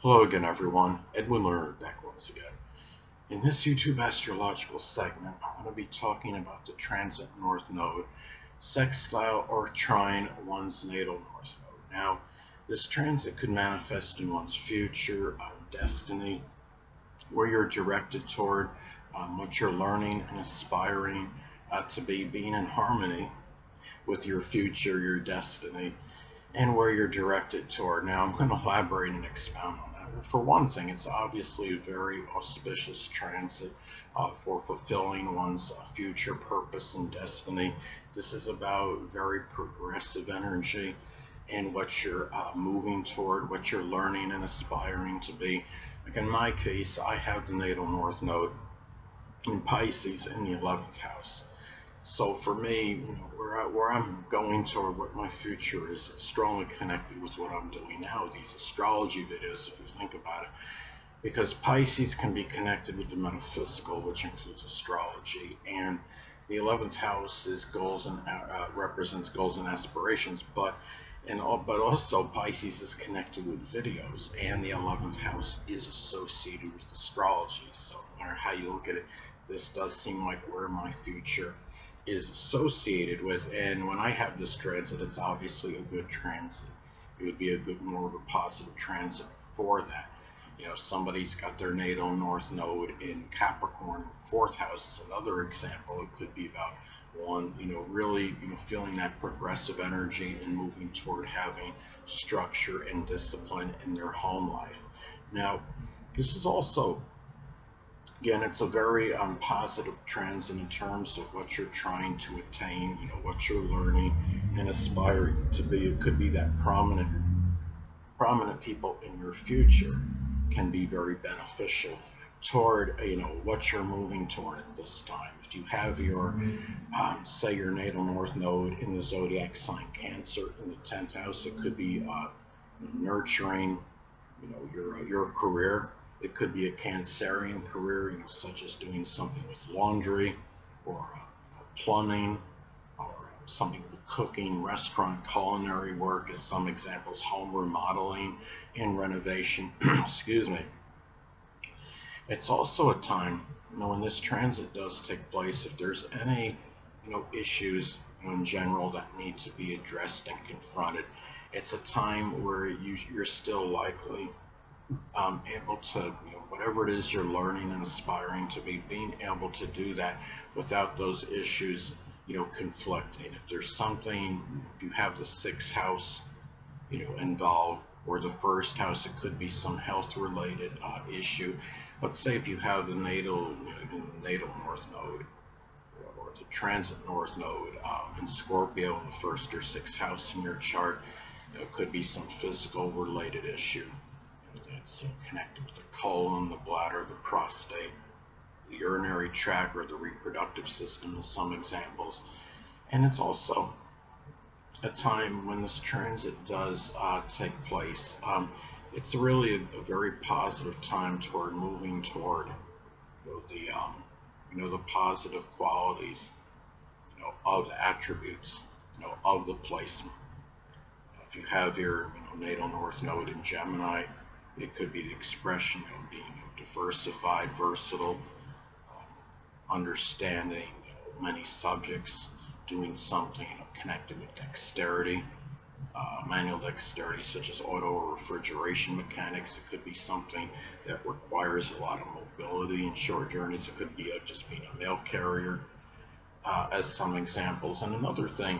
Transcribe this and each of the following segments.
Hello again, everyone. Edwiin Learnard back once again. In this YouTube astrological segment, I'm going to be talking about the transit north node, sextile or trine one's natal north node. Now, this transit could manifest in one's future, destiny, where you're directed toward, what you're learning and aspiring to be, being in harmony with your future, your destiny, and where you're directed toward. Now, I'm going to elaborate and expound on that. Well, for one thing, it's obviously a very auspicious transit for fulfilling one's future purpose and destiny. This is about very progressive energy and what you're moving toward, what you're learning and aspiring to be. Like in my case, I have the natal north node in Pisces in the 11th house. So for me, where I'm going toward what my future is strongly connected with what I'm doing now, these astrology videos, if you think about it, because Pisces can be connected with the metaphysical, which includes astrology, and the 11th house is goals and represents goals and aspirations, but also Pisces is connected with videos, and the 11th house is associated with astrology. So no matter how you look at it, this does seem like where my future is associated with. And when I have this transit, it's obviously a good transit. It would be a good, more of a positive transit for that. Somebody's got their natal north node in Capricorn, fourth house is another example. It could be about one, really, feeling that progressive energy and moving toward having structure and discipline in their home life. Now, this is also, again, it's a very positive transit in terms of what you're trying to attain, what you're learning and aspiring to be. It could be that prominent people in your future can be very beneficial toward what you're moving toward at this time. If you have your say your natal north node in the zodiac sign Cancer in the 10th house, it could be nurturing your career. It could be a Cancerian career, such as doing something with laundry or plumbing or something with cooking, restaurant, culinary work, as some examples, home remodeling and renovation. Excuse me. It's also a time, when this transit does take place, if there's any, issues, in general that need to be addressed and confronted, it's a time where you're still likely able to, whatever it is you're learning and aspiring to be, being able to do that without those issues, conflicting. If there's something, if you have the sixth house, involved, or the first house, it could be some health related issue. Let's say if you have the natal north node or the transit north node in Scorpio in the first or sixth house in your chart, it could be some physical related issue that's connected with the colon, the bladder, the prostate, the urinary tract, or the reproductive system in some examples. And it's also a time when this transit does take place. It's really a very positive time toward moving toward the positive qualities, of the attributes, of the placement. If you have your natal north node in Gemini, it could be the expression of being diversified, versatile, understanding many subjects, doing something connected with dexterity, manual dexterity, such as auto or refrigeration mechanics. It could be something that requires a lot of mobility and short journeys. It could be just being a mail carrier, as some examples. And another thing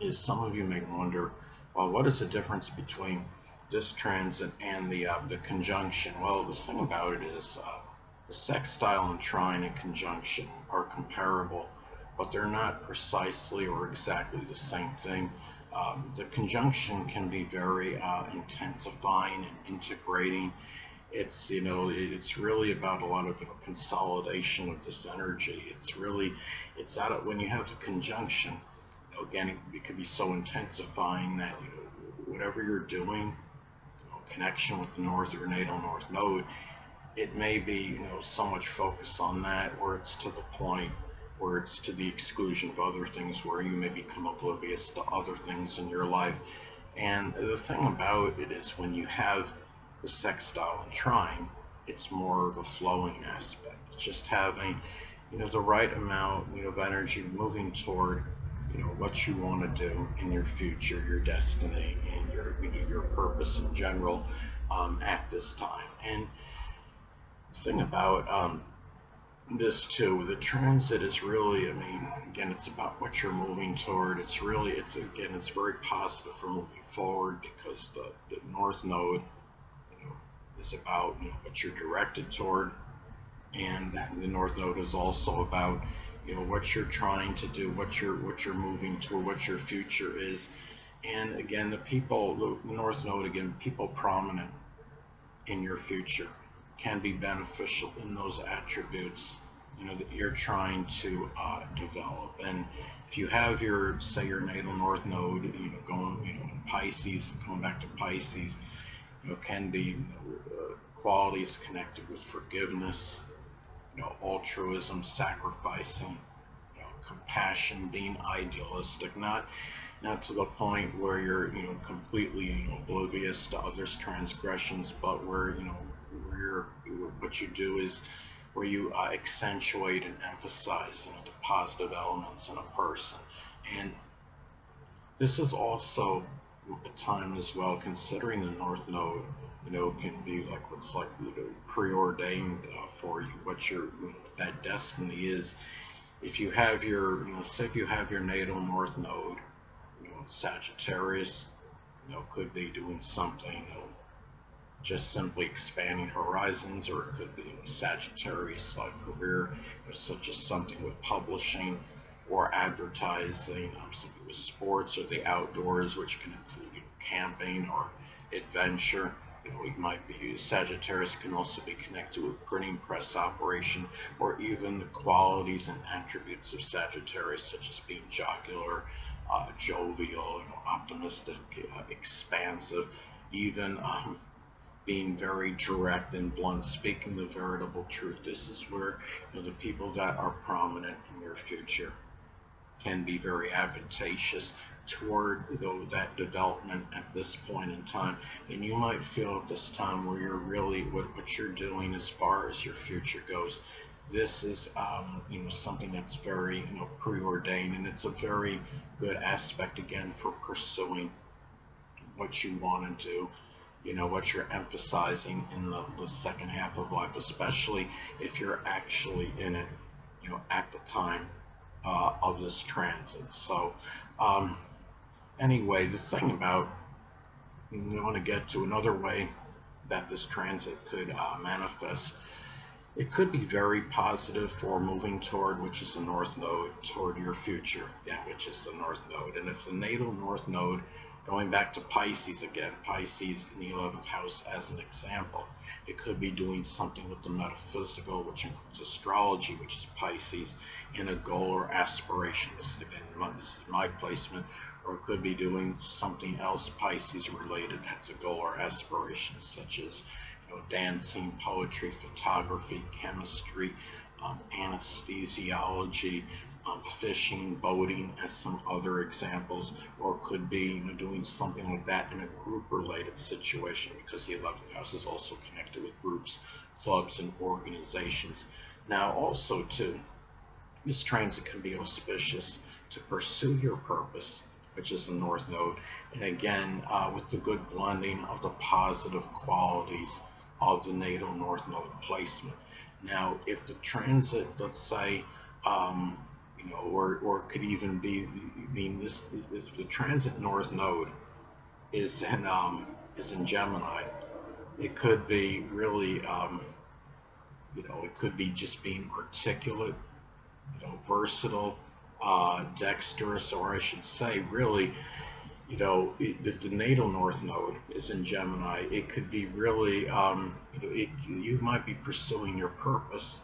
is, some of you may wonder, well, what is the difference between this transit and the conjunction? Well, the thing about it is, the sextile and trine and conjunction are comparable, but they're not precisely or exactly the same thing. The conjunction can be very intensifying and integrating. It's really about a lot of consolidation of this energy. It's out of, when you have the conjunction, again, it can be so intensifying that whatever you're doing, connection with the north or natal north node, it may be so much focus on that, where it's to the point where it's to the exclusion of other things, where you may become oblivious to other things in your life. And the thing about it is, when you have the sextile and trine, it's more of a flowing aspect. It's just having, the right amount, of energy moving toward, what you want to do in your future, your destiny, and your purpose in general at this time. And the thing about this too, the transit is really, again, it's about what you're moving toward. It's very positive for moving forward because the North Node, is about what you're directed toward, and the North Node is also about what you're trying to do, what you're moving toward, what your future is. And again, the North Node, again, people prominent in your future can be beneficial in those attributes that you're trying to develop. And if you have say your natal North Node, going in Pisces, going back to Pisces, can be qualities connected with forgiveness, altruism, sacrificing, compassion, being idealistic, not to the point where you're completely oblivious to others' transgressions, but where what you do is where you accentuate and emphasize the positive elements in a person. And this is also a time as well, considering the North Node can be like what's like preordained for you, what your that destiny is. If you have say if you have your natal North Node, Sagittarius, could be doing something, just simply expanding horizons, or it could be Sagittarius like career, such as something with publishing or advertising, something with sports or the outdoors, which can include camping or adventure. It might be Sagittarius can also be connected with printing press operation, or even the qualities and attributes of Sagittarius, such as being jocular, jovial, optimistic, expansive, even being very direct and blunt, speaking the veritable truth. This is where the people that are prominent in your future can be very advantageous toward that development at this point in time. And you might feel at this time where you're really what you're doing as far as your future goes. This is something that's very preordained, and it's a very good aspect again for pursuing what you want to do. What you're emphasizing in the second half of life, especially if you're actually in it, at the time of this transit. So anyway, the thing about, I want to get to another way that this transit could manifest. It could be very positive for moving toward, which is the North Node, toward your future, which is the North Node. And if the natal North Node, going back to Pisces again, Pisces in the 11th house as an example, it could be doing something with the metaphysical, which includes astrology, which is Pisces, in a goal or aspiration. This is my placement. Or it could be doing something else Pisces related that's a goal or aspiration, such as dancing, poetry, photography, chemistry, anesthesiology, fishing, boating, as some other examples. Or it could be doing something like that in a group-related situation, because the 11th house is also connected with groups, clubs, and organizations. Now, also too, this transit can be auspicious to pursue your purpose, which is the North Node, and again, with the good blending of the positive qualities of the natal North Node placement. Now, if the transit, let's say, or it could even be, if the transit North Node is in Gemini, it could be really, it could be just being articulate, versatile, dexterous, or I should say, really, if the natal North Node is in Gemini, it could be really, you might be pursuing your purpose,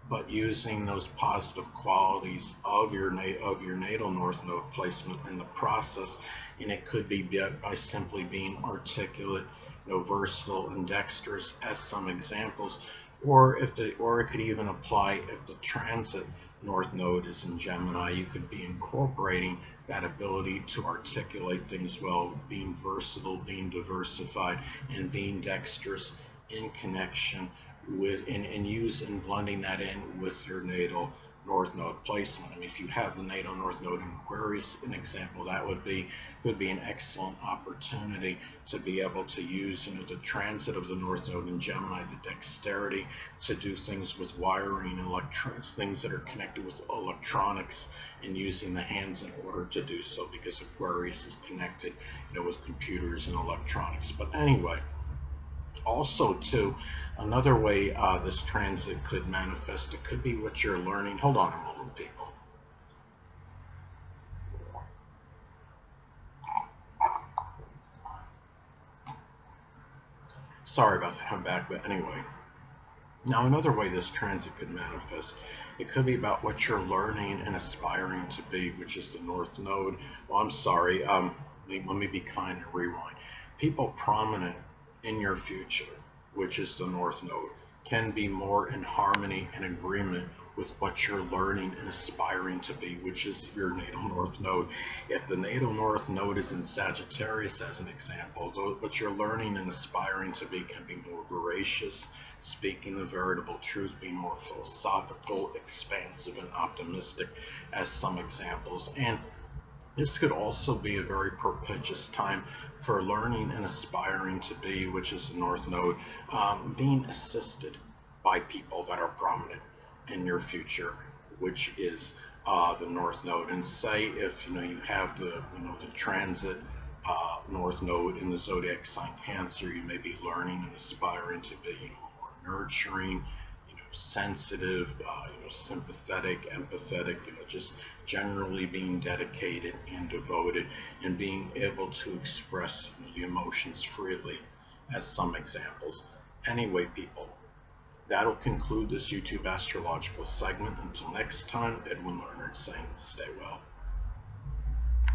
but using those positive qualities of your natal North Node placement in the process. And it could be by simply being articulate, versatile, and dexterous, as some examples. Or it could even apply if the transit North Node is in Gemini, you could be incorporating that ability to articulate things well, being versatile, being diversified, and being dexterous in connection with and use and blending that in with your natal North Node placement. I mean, if you have the natal North Node in Aquarius, an example, that could be an excellent opportunity to be able to use, the transit of the North Node in Gemini, the dexterity to do things with wiring and electronics, things that are connected with electronics, and using the hands in order to do so, because Aquarius is connected, with computers and electronics. But anyway, also too, another way this transit could manifest, it could be what you're learning. Hold on a moment, people. Sorry about that, I'm back. But anyway, now another way this transit could manifest, it could be about what you're learning and aspiring to be, which is the North Node. Well, I'm sorry, let me be kind and rewind. People prominent in your future, which is the North Node, can be more in harmony and agreement with what you're learning and aspiring to be, which is your natal North Node. If the natal North Node is in Sagittarius, as an example, what you're learning and aspiring to be can be more voracious, speaking the veritable truth, being more philosophical, expansive, and optimistic, as some examples. And this could also be a very propitious time for learning and aspiring to be, which is the North Node, being assisted by people that are prominent in your future, which is the North Node. And say if you have the transit North Node in the zodiac sign Cancer, you may be learning and aspiring to be more nurturing, sensitive, sympathetic, empathetic, just generally being dedicated and devoted, and being able to express the emotions freely, as some examples. Anyway, people, that'll conclude this YouTube astrological segment. Until next time, Edwiin Learnard saying, stay well.